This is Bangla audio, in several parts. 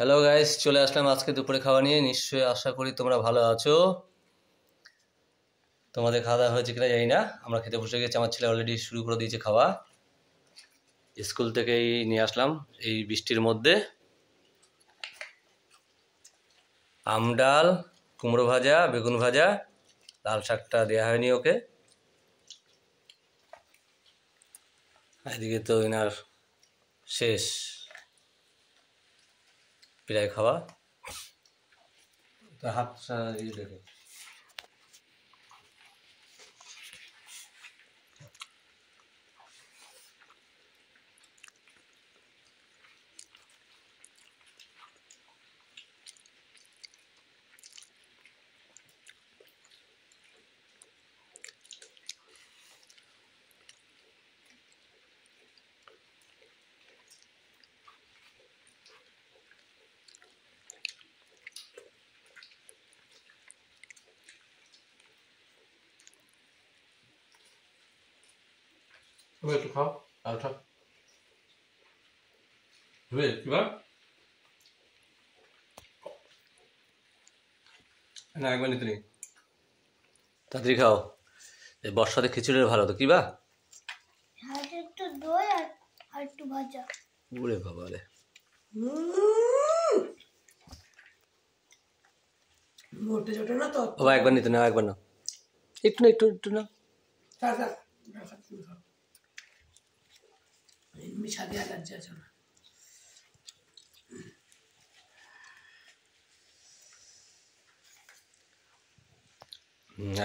হ্যালো গাইস, চলে আসলাম আজকে দুপুরে খাওয়া নিয়ে। নিশ্চয়ই আশা করি তোমরা ভালো আছো। তোমাদের খাওয়া দাওয়া হয়েছে কিনা জানি না। আমরা খেতে বসে গেছি, আমার ছেলে অলরেডি শুরু করে দিয়েছে খাওয়া। স্কুল থেকেই নিয়ে আসলাম এই বৃষ্টির মধ্যে আম ডাল, কুমড়ো ভাজা, বেগুন ভাজা, লাল শাকটা দেওয়া হয়নি ওকে। এদিকে তো এনার শেষ প্রায় খাওয়া। তো হাত দেখে একটু খাও আলটা কিবা না, একবার নিতে নেই, তাড়াতাড়ি খাও। এই বর্ষাতে খিচুড়ি ভালো তো কিবা একটু দই আর একটু ভাজা। ওরে বাবা রে, মোটে ছোট না তো। বাবা একবার নিতে নাও, একবার নাও, একটু না, একটু না। এমনি স্বাদে অ্যালার্জি আছে না।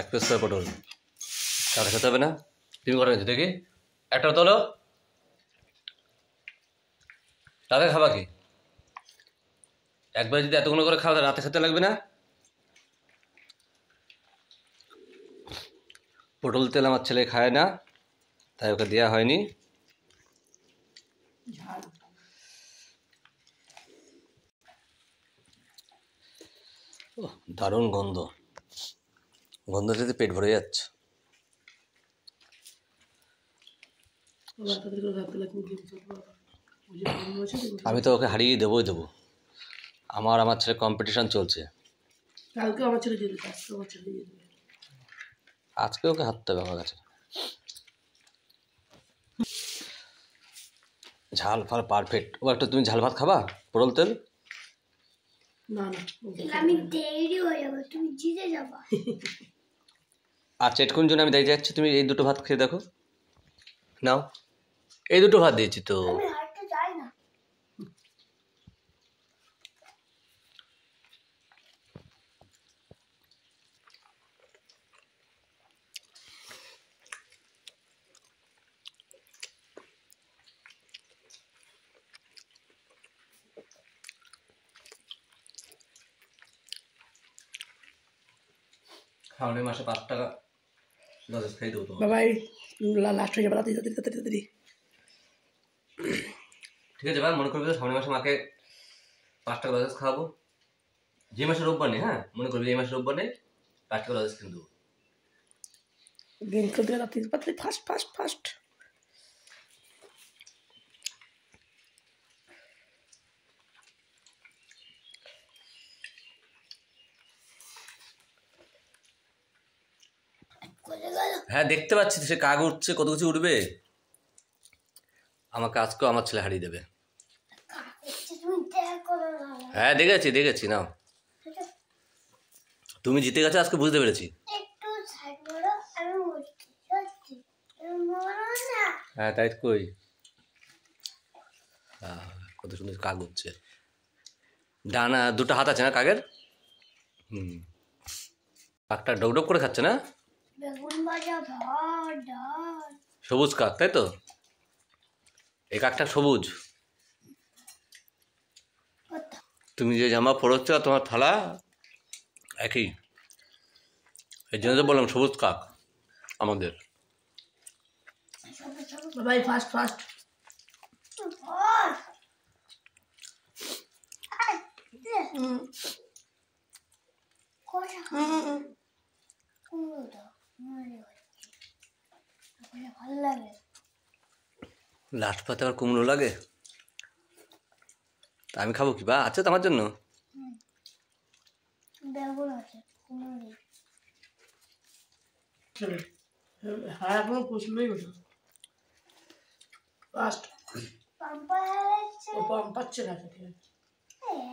এক পিস করে পটল সাথে খেতে হবে না। তুমি করে নিচ্ছি দেখি, একটা তোলো, রাতে খাবা কি? একবার যদি এতগুলো করে খাওয়া রাতে খেতে লাগবে না। পটল তেল আমার ছেলে খায় না, তাই ওকে দেওয়া হয়নি। ঝাল ও দারুণ গন্ধ, গন্ধ যদি পেট ভরে যাচ্ছে। আমি তো ওকে হারিয়ে দেবো। আমার ছেলে কম্পিটিশন চলছে। কালকে আমার ছেলে দিয়ে দেবে, আজকে আমার ছেলে দিয়ে দেবে। আজকে ওকে হারতে হবে আমার কাছে। ঝাল ফাল পারফেক্ট। ও একটা তুমি ঝাল ভাত খাবা পটল তেল? না না, আমি দেরি হয়ে যাবে, তুমি জিতে যাবা। আচ্ছা, এটুকুন জন্য আমি দেখে যাচ্ছি, তুমি এই দুটো ভাত খেয়ে দেখো। নাও, এই দুটো ভাত দিয়েছি তো। আমি হাঁটতে যাই না। খাওয়ালে মাসে 5 টাকা লজেস খাই দেবো তোমার। বাবাই লাস্ট হয়ে যাবে, তাড়াতাড়ি। ঠিক আছে ভাই, মনে করবি তো সামনের মাসে মাকে 5 টাকা লজেস খাওয়াবো। যে মাসে রোববার নেই, হ্যাঁ মনে করবি এই মাসে রোববার নেই, 5 টাকা লজেস কিনে দেবো। গেম খেলতে তাড়াতাড়ি ফাস্ট। কোথায় গেল? হ্যাঁ দেখতে পাচ্ছি সে কাক উঠছে, কত কিছু উঠবে। আমাকে আজকেও আমার ছেলে হারিয়ে দেবে। তুমি দেখা করো না। হ্যাঁ দেখেছি নাও, তুমি জিতে গেছো আজকে, বুঝতে পেরেছি। একটু সাইড করো, আমি বলছি সত্যি মরো না। হ্যাঁ তাই তো কই। কত সুন্দর কাক উঠছে, ডানা দুটো হাত আছে না কাকের। কাকটা ডক করে খাচ্ছে না। বেগুন ভাজা, ভাত, ডাল। সবুজ কাক তাই তো, এই কাকটা সবুজ। তুমি যে জামা পরোচ্ছ আর তোমার থালা একই, এই জন্য তো বললাম সবুজ কাক আমাদের। বাবাই ফাস্ট ভালো লাগে। লাস্ট পাতে আবার কুমড়ো লাগে। তা আমি খাবো কি? বা আছে তো আমার জন্য। বেগুন আছে, কুমড়ো নেই। চলে হ্যাঁ এখনো পছন্দই হতো ফার্স্ট পাম্পা হারাচ্ছে। ও পাম পাচ্ছে না খেতে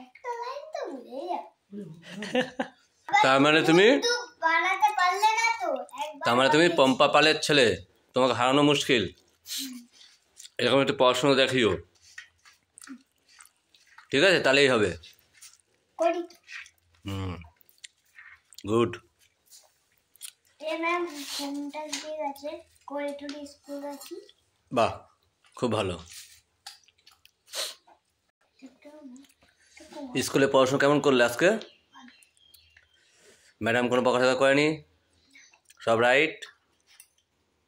একটা লাইন তো ভুলে যাও। তার মানে তুমি কিন্তু বানাতে পারলে না তো একবার। তার মানে তুমি পম্পা পালের ছেলে, তোমাকে হারানো মুশকিল। এরকম একটু পড়াশোনা দেখিও, ঠিক আছে? তাহলেই হবে। করি তো। গুড। ম্যাম ফোনটা দিয়ে গেছে, করে টুরি স্কুল আছি। বাহ, খুব ভালো। স্কুলে পড়াশোনা কেমন করলে আজকে? ম্যাডাম কোনো বকাঝকা করেনি? সব রাইট?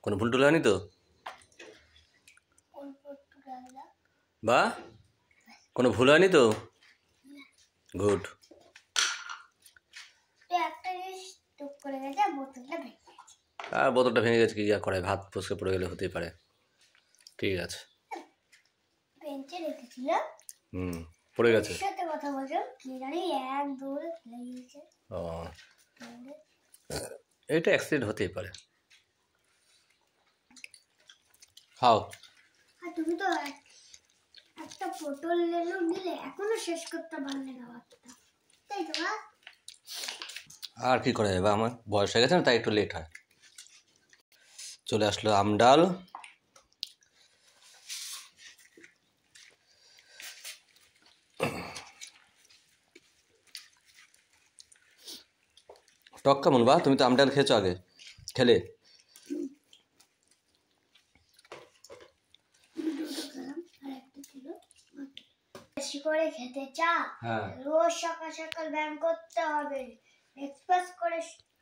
কোনো ভুল টুল হয়নি তো? বা কোনো ভুল হয়নি তো? গুড। একটা জিনিস টুক করে গেছে, বোতলটা ভেঙে গেছে। আর বোতলটা ভেঙে গেছে, কি আর করে, ভাত ফসকে পড়ে গেলে হতেই পারে। ঠিক আছে। বেঞ্চে রেখেছিল, পড়ে গেছে। সাথে কথা বলছো কি জানি এক দৌড়ে ফেলে গিয়েছে। ও, এটা অ্যাক্সিডেন্ট হতেই পারে। খাও। আর তুমি তো একটা পটল লেলু নিলে, এখনো শেষ করতে পারলে না ভাতটা, তাই তো? আর কি করা যাবে, আমার বয়স হয়ে গেছে না, তাই একটু লেট হয়। চলে আসলো আমডাল। টক কেমন? বা তুমি তো আমডাল খেয়েছো আগে, খেলে? বেশি করে খেতে চা, হ্যাঁ। রোজ সকাল সকাল ব্যায়াম করতে হবে, ব্রেকফাস্ট করে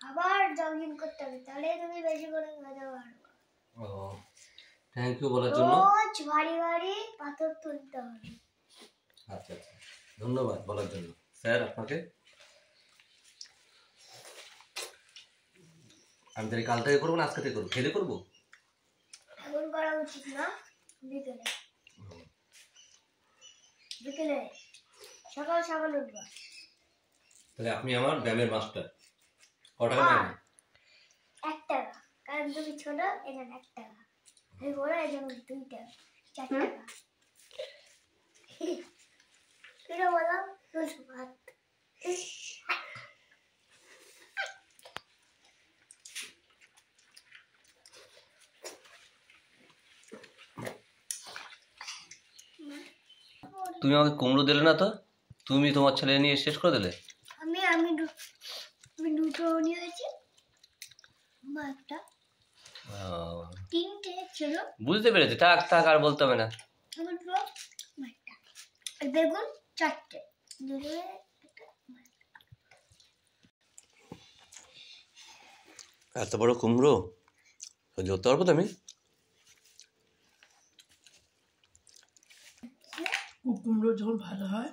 আবার জগিং করতে হবে, তাহলে তুমি বেশি করে খেতে পারবে। ও, থ্যাংক ইউ বলার জন্য। রোজ ভারী ভারী পাথর তুলতে হবে। আচ্ছা আচ্ছা, ধন্যবাদ বলার জন্য স্যার আপনাকে। আমি তাহলে কাল থেকে করবো না আজকে থেকে করবো? খেলে করবো? এখন করা উচিত না, বিকেলে। বিকেলে সকাল সকাল উঠবা। তাহলে আপনি আমার ব্যায়ামের মাস্টার। ক টাকা নেন? 1 টাকা, কারণ তুমি ছোট, এখানে 1 টাকা। আমি বড়, এখানে 2 টাকা, 4 টাকা। কিরা বললাম? রোজ ভাত। তুমি আমাকে কুমড়ো দিলে না তো, তুমি তোমার ছেলে নিয়ে শেষ করে দিলে। আমি দুটো নিয়েছি, একটা তিনটে ছিল। বুঝতে পেরেছি, থাক থাক, আর বলতে হবে না। আমার দুটো একটা, আর বেগুন 4টে, দুটো এত বড় কুমড়ো ধরতে পারবো তো আমি? কুমড়ো যখন ভালো হয়